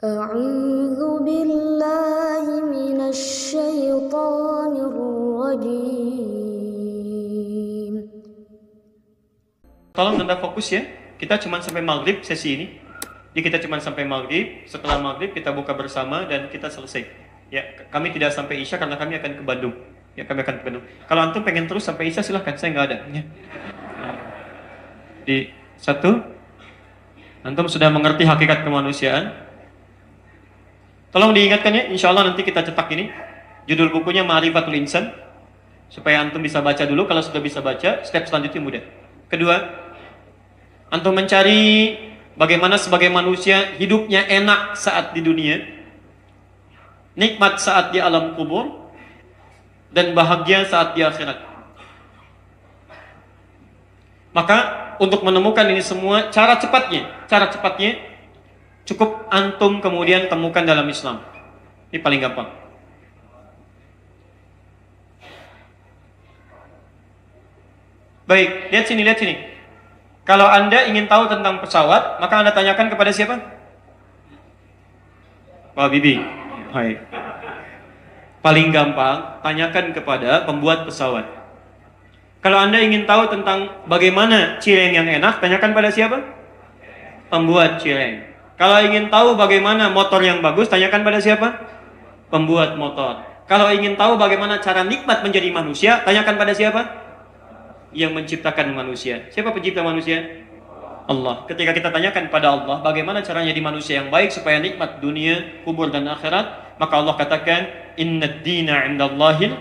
أعوذ بالله من الشيطان الرجيم. Tolong Anda fokus ya. Kita cuma sampai maghrib sesi ini. Jadi kita cuma sampai maghrib. Setelah maghrib kita buka bersama dan kita selesai. Ya, kami tidak sampai isya karena kami akan ke Bandung. Ya, kami akan ke Bandung. Kalau antum pengen terus sampai isya silahkan, saya nggak ada. Ya. Di satu, antum sudah mengerti hakikat kemanusiaan. Tolong diingatkan ya, insya Allah nanti kita cetak ini. Judul bukunya Ma'rifatul Insan. Supaya antum bisa baca dulu. Kalau sudah bisa baca, step selanjutnya mudah. Kedua, antum mencari bagaimana sebagai manusia hidupnya enak saat di dunia, nikmat saat di alam kubur, dan bahagia saat di akhirat. Maka untuk menemukan ini semua, cara cepatnya cukup antum kemudian temukan dalam Islam. Ini paling gampang. Baik, lihat sini. Kalau Anda ingin tahu tentang pesawat, maka Anda tanyakan kepada siapa? Pak Bibi. Hai. Paling gampang, tanyakan kepada pembuat pesawat. Kalau Anda ingin tahu tentang bagaimana cireng yang enak, tanyakan pada siapa? Pembuat cireng. Kalau ingin tahu bagaimana motor yang bagus, tanyakan pada siapa? Pembuat motor. Kalau ingin tahu bagaimana cara nikmat menjadi manusia, tanyakan pada siapa? Yang menciptakan manusia. Siapa pencipta manusia? Allah. Ketika kita tanyakan pada Allah bagaimana caranya jadi manusia yang baik supaya nikmat dunia, kubur dan akhirat, maka Allah katakan innad dina 'indallahil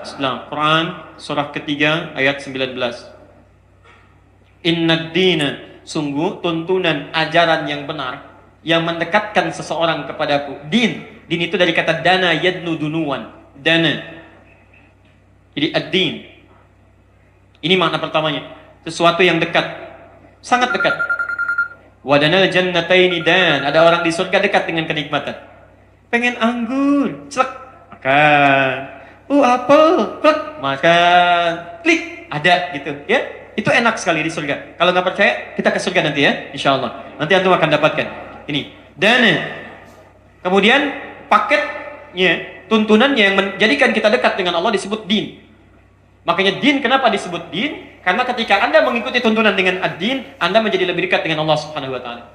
Islam. Quran surah ketiga ayat 19. Innad dina, sungguh tuntunan ajaran yang benar yang mendekatkan seseorang kepadaku. Din itu dari kata dana yadnu dunuwan. Dana. Jadi ad-din. Ini makna pertamanya, sesuatu yang dekat, sangat dekat. Wadanal jannataini, dan ada orang di surga dekat dengan kenikmatan. Pengen anggur, celek, makan. Apel, plek, makan. Klik, ada gitu, ya. Itu enak sekali di surga. Kalau nggak percaya, kita ke surga nanti ya, insya Allah. Nanti antum akan dapatkan. Ini dana. Kemudian paketnya, tuntunannya yang menjadikan kita dekat dengan Allah disebut din. Makanya din, kenapa disebut din? Karena ketika Anda mengikuti tuntunan dengan ad-din, Anda menjadi lebih dekat dengan Allah Subhanahu wa taala.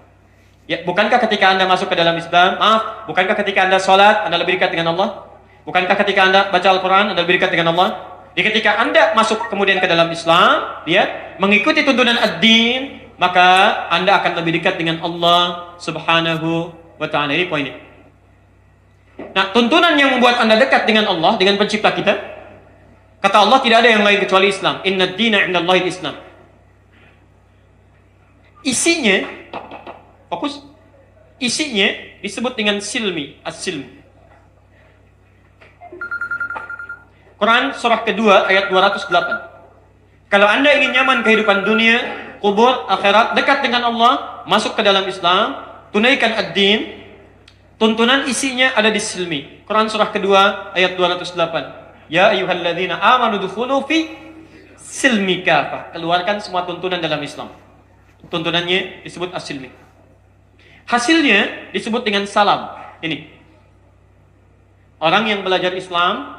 Ya, bukankah ketika Anda masuk ke dalam Islam, bukankah ketika Anda sholat, Anda lebih dekat dengan Allah? Bukankah ketika Anda baca Al-Quran, Anda lebih dekat dengan Allah? Jadi ketika Anda masuk kemudian ke dalam Islam, lihat, mengikuti tuntunan ad-din, maka Anda akan lebih dekat dengan Allah Subhanahu wa ta'ala. Ini poinnya. Nah, tuntunan yang membuat Anda dekat dengan Allah, dengan pencipta kita, kata Allah tidak ada yang lain kecuali Islam. Innad dina 'indallahil Islam. Isinya, fokus, isinya disebut dengan silmi, as-silm. Quran surah kedua ayat 208. Kalau Anda ingin nyaman kehidupan dunia, kubur, akhirat, dekat dengan Allah, masuk ke dalam Islam, tunaikan ad-din, tuntunan isinya ada di silmi. Quran surah kedua ayat 208. Ya ayyuhalladzina amanu dukhulu fi silmi kafah. Keluarkan semua tuntunan dalam Islam. Tuntunannya disebut as-silmi. Hasilnya disebut dengan salam. Ini. Orang yang belajar Islam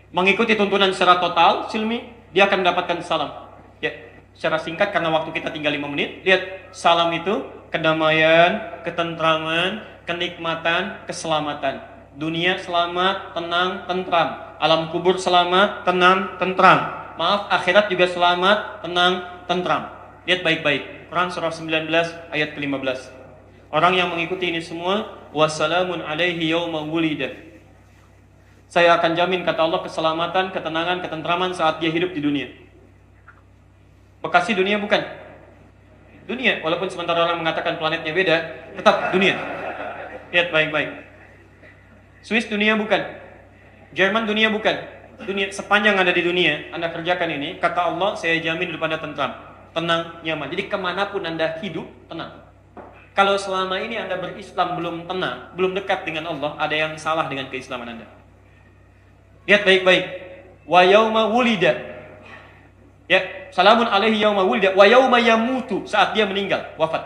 mengikuti tuntunan secara total, silmi, dia akan mendapatkan salam. Ya, secara singkat karena waktu kita tinggal 5 menit, lihat, salam itu kedamaian, ketentraman, kenikmatan, keselamatan. Dunia selamat, tenang, tentram. Alam kubur selamat, tenang, tentram. Maaf, akhirat juga selamat, tenang, tentram. Lihat baik-baik. Quran surah 19 ayat ke-15. Orang yang mengikuti ini semua, wassalamun alaihi yawma wulida. Saya akan jamin, kata Allah, keselamatan, ketenangan, ketentraman saat dia hidup di dunia. Bekasi dunia bukan? Dunia, walaupun sementara orang mengatakan planetnya beda, tetap dunia. Lihat baik-baik. Swiss dunia bukan? Jerman dunia bukan? Dunia, sepanjang ada di dunia, Anda kerjakan ini, kata Allah, saya jamin hidup Anda tentram, tenang, nyaman. Jadi kemanapun Anda hidup, tenang. Kalau selama ini Anda berislam belum tenang, belum dekat dengan Allah, ada yang salah dengan keislaman Anda. Lihat baik-baik. Wa yauma wulida. Ya, salamun alaihi yauma wulida wa yauma yamutu, saat dia meninggal, wafat.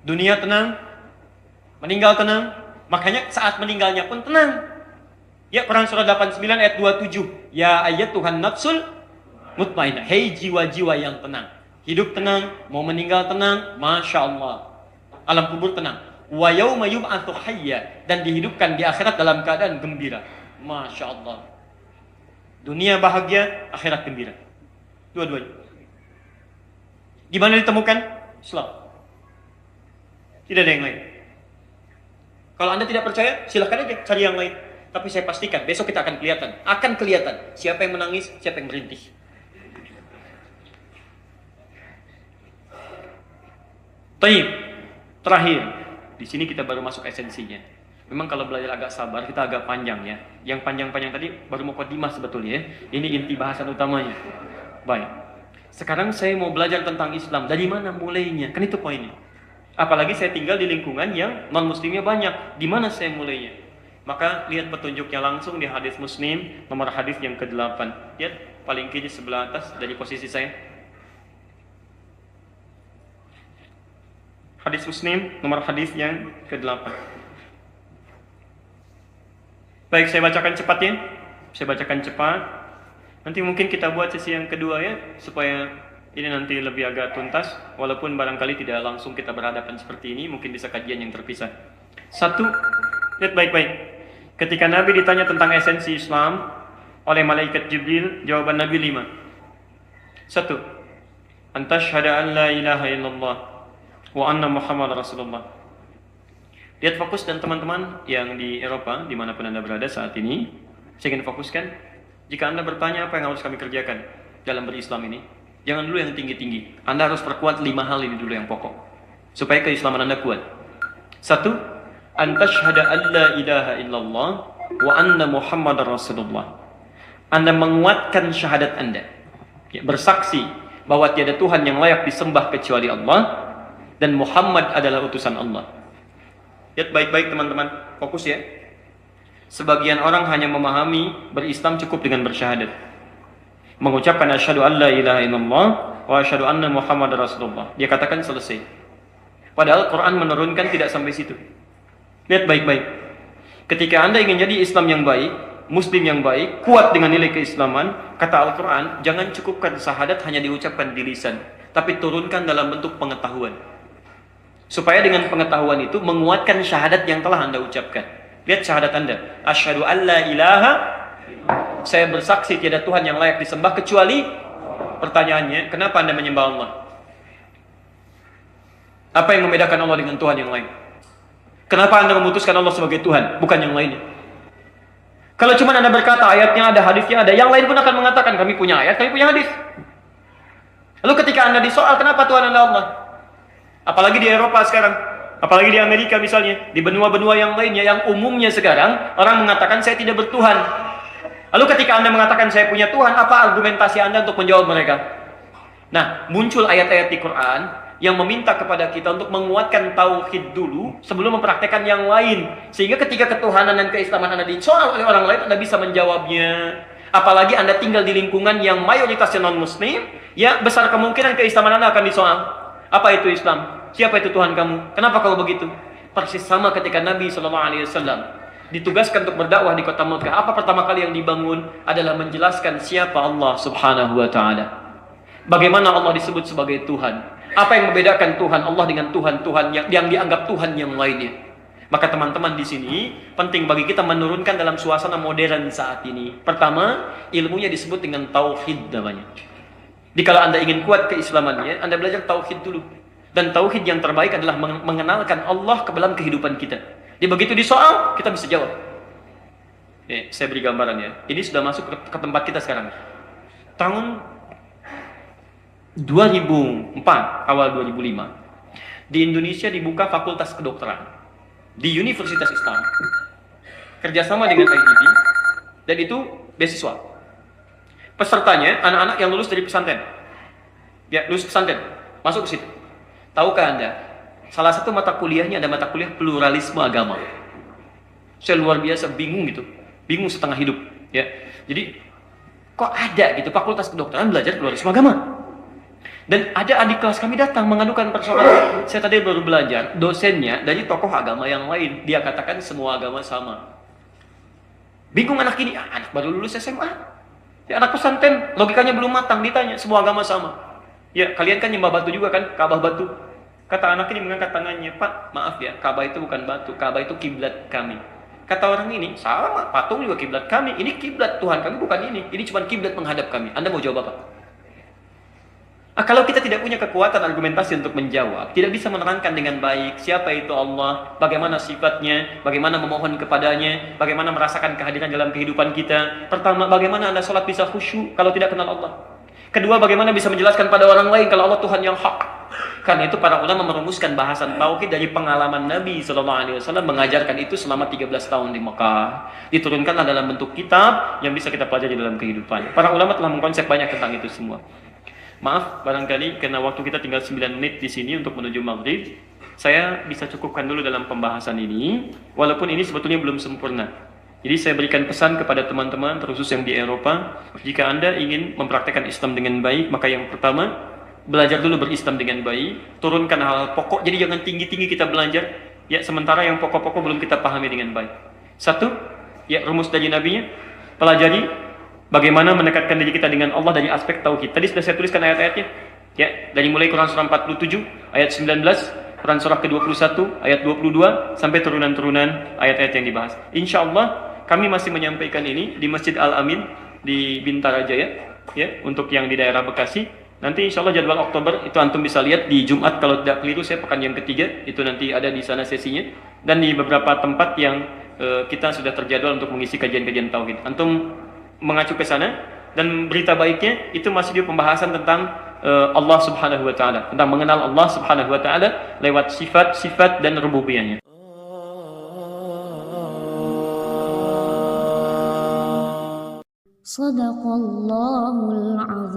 Dunia tenang, Meninggal tenang. Makanya saat meninggalnya pun tenang. Ya, Quran surah 89 ayat 27. Ya ayyatuhan nafsul mutmainnah. Hei jiwa-jiwa yang tenang. Hidup tenang, mau meninggal tenang, Masya Allah. Alam kubur tenang. Wa yauma yub'atsu hayya, dan dihidupkan di akhirat dalam keadaan gembira. Masya Allah. Dunia bahagia, akhirat gembira. Dua-duanya. Gimana ditemukan? Islam. Tidak ada yang lain. Kalau Anda tidak percaya, silahkan aja cari yang lain. Tapi saya pastikan, besok kita akan kelihatan. Akan kelihatan siapa yang menangis, siapa yang merintih. Taib. Terakhir. Di sini kita baru masuk esensinya. Memang kalau belajar agak sabar, kita agak panjang ya. Yang panjang-panjang tadi baru mukadimah sebetulnya ya. Ini inti bahasan utamanya. Baik. Sekarang saya mau belajar tentang Islam. Dari mana mulainya? Kan itu poinnya. Apalagi saya tinggal di lingkungan yang non-muslimnya banyak. Di mana saya mulainya? Maka lihat petunjuknya langsung di hadis Muslim, nomor hadis yang ke-8. Lihat paling kiri sebelah atas dari posisi saya. Hadis Muslim, nomor hadis yang ke-8. Baik, saya bacakan cepat ya. Saya bacakan cepat. Nanti mungkin kita buat sesi yang kedua ya, supaya ini nanti lebih agak tuntas, walaupun barangkali tidak langsung kita berhadapan seperti ini, mungkin bisa kajian yang terpisah. 1, lihat baik-baik. Ketika Nabi ditanya tentang esensi Islam oleh malaikat Jibril, jawaban Nabi 5. 1, antashhadu an la ilaha illallah wa anna Muhammad Rasulullah. Lihat fokus, dan teman-teman yang di Eropa, dimanapun Anda berada saat ini, saya ingin fokuskan. Jika Anda bertanya apa yang harus kami kerjakan dalam berislam ini, jangan dulu yang tinggi-tinggi. Anda harus perkuat 5 hal ini dulu yang pokok, supaya keislaman Anda kuat. 1, antashhadu an la ilaha illallah wa anna Muhammadar Rasulullah. Anda menguatkan syahadat Anda, ya, bersaksi bahwa tiada Tuhan yang layak disembah kecuali Allah, dan Muhammad adalah utusan Allah. Lihat baik-baik teman-teman, fokus ya. Sebagian orang hanya memahami berislam cukup dengan bersyahadat, mengucapkan asyhadu an la ilaha illallah wa asyhadu anna Muhammadar Rasulullah. Dia katakan selesai. Padahal Quran menurunkan tidak sampai situ. Lihat baik-baik. Ketika Anda ingin jadi Islam yang baik, Muslim yang baik, kuat dengan nilai keislaman, kata Al-Quran, jangan cukupkan syahadat hanya diucapkan di lisan, tapi turunkan dalam bentuk pengetahuan. Supaya dengan pengetahuan itu menguatkan syahadat yang telah Anda ucapkan. Lihat syahadat Anda. Asyhadu an la ilaha, saya bersaksi tiada Tuhan yang layak disembah kecuali. Pertanyaannya, kenapa Anda menyembah Allah? Apa yang membedakan Allah dengan Tuhan yang lain? Kenapa Anda memutuskan Allah sebagai Tuhan, bukan yang lainnya? Kalau cuma Anda berkata ayatnya ada, hadisnya ada, yang lain pun akan mengatakan kami punya ayat, kami punya hadis. Lalu ketika Anda disoal kenapa Tuhan adalah Allah? Apalagi di Eropa sekarang, apalagi di Amerika misalnya, di benua-benua yang lainnya, yang umumnya sekarang orang mengatakan saya tidak bertuhan. Lalu ketika Anda mengatakan saya punya Tuhan, apa argumentasi Anda untuk menjawab mereka? Nah, muncul ayat-ayat di Quran yang meminta kepada kita untuk menguatkan tauhid dulu sebelum mempraktekkan yang lain. Sehingga ketika ketuhanan dan keislaman Anda disoal oleh orang lain, Anda bisa menjawabnya. Apalagi Anda tinggal di lingkungan yang mayoritasnya non-muslim, ya besar kemungkinan keislaman Anda akan disoal. Apa itu Islam? Siapa itu Tuhan kamu? Kenapa kamu begitu? Persis sama ketika Nabi SAW ditugaskan untuk berdakwah di kota Mekah. Apa pertama kali yang dibangun adalah menjelaskan siapa Allah Subhanahu wa Ta'ala. Bagaimana Allah disebut sebagai Tuhan? Apa yang membedakan Tuhan Allah dengan Tuhan-Tuhan yang dianggap Tuhan yang lainnya? Maka teman-teman di sini penting bagi kita menurunkan dalam suasana modern saat ini. Pertama, ilmunya disebut dengan tauhid namanya. Jika Anda ingin kuat keislamannya, Anda belajar tauhid dulu. Dan tauhid yang terbaik adalah mengenalkan Allah ke dalam kehidupan kita. Jadi begitu disoal, kita bisa jawab. Saya beri gambaran ya. Ini sudah masuk ke tempat kita sekarang. Tahun 2004, awal 2005, di Indonesia dibuka fakultas kedokteran di Universitas Islam, kerjasama dengan IDB, dan itu beasiswa. Pesertanya anak-anak yang lulus dari pesantren, ya lulus pesantren, masuk ke situ. Tahukah Anda, salah satu mata kuliahnya ada mata kuliah pluralisme agama. Saya luar biasa bingung gitu, bingung setengah hidup. Ya, jadi kok ada gitu fakultas kedokteran belajar pluralisme agama? Dan ada adik kelas kami datang mengadukan persoalan. Saya tadi baru belajar, dosennya dari tokoh agama yang lain. Dia katakan semua agama sama. Bingung anak ini, anak baru lulus SMA. Ya, anak pesantren, logikanya belum matang, ditanya semua agama sama. Ya, kalian kan nyembah batu juga kan, Ka'bah batu. Kata anak ini mengangkat tangannya, Pak, maaf ya, Ka'bah itu bukan batu, Ka'bah itu kiblat kami. Kata orang ini, sama, patung juga kiblat kami. Ini kiblat Tuhan kami bukan ini cuma kiblat menghadap kami. Anda mau jawab apa? Kalau kita tidak punya kekuatan argumentasi untuk menjawab, tidak bisa menerangkan dengan baik siapa itu Allah, bagaimana sifatnya, bagaimana memohon kepadanya, bagaimana merasakan kehadiran dalam kehidupan kita. Pertama, bagaimana Anda sholat bisa khusyuk kalau tidak kenal Allah. Kedua, bagaimana bisa menjelaskan pada orang lain kalau Allah Tuhan yang hak. Karena itu para ulama merumuskan bahasan tauhid dari pengalaman Nabi SAW mengajarkan itu selama 13 tahun di Mekah. Diturunkanlah dalam bentuk kitab yang bisa kita pelajari dalam kehidupan. Para ulama telah mengkonsep banyak tentang itu semua. Maaf, barangkali karena waktu kita tinggal 9 menit di sini untuk menuju maghrib, saya bisa cukupkan dulu dalam pembahasan ini, walaupun ini sebetulnya belum sempurna. Jadi saya berikan pesan kepada teman-teman, terkhusus yang di Eropa, jika Anda ingin mempraktekkan Islam dengan baik, maka yang pertama, belajar dulu berislam dengan baik, turunkan hal pokok, jadi jangan tinggi-tinggi kita belajar, ya sementara yang pokok-pokok belum kita pahami dengan baik. Satu, ya rumus dari Nabi-nya, pelajari bagaimana mendekatkan diri kita dengan Allah dari aspek tauhid. Tadi sudah saya tuliskan ayat-ayatnya. Ya, dari mulai Quran surah 47 ayat 19, Quran surah ke-21 ayat 22 sampai turunan-turunan ayat-ayat yang dibahas. Insyaallah kami masih menyampaikan ini di Masjid Al-Amin di Bintara Jaya, ya, untuk yang di daerah Bekasi. Nanti insyaallah jadwal Oktober itu antum bisa lihat di Jumat kalau tidak keliru saya pekan yang ketiga, itu nanti ada di sana sesinya, dan di beberapa tempat yang kita sudah terjadwal untuk mengisi kajian-kajian tauhid. Antum mengacu ke sana, dan berita baiknya itu masih di pembahasan tentang Allah Subhanahu wa taala, tentang mengenal Allah Subhanahu wa taala lewat sifat-sifat dan rububiyahnya. Sadaqallahul azim.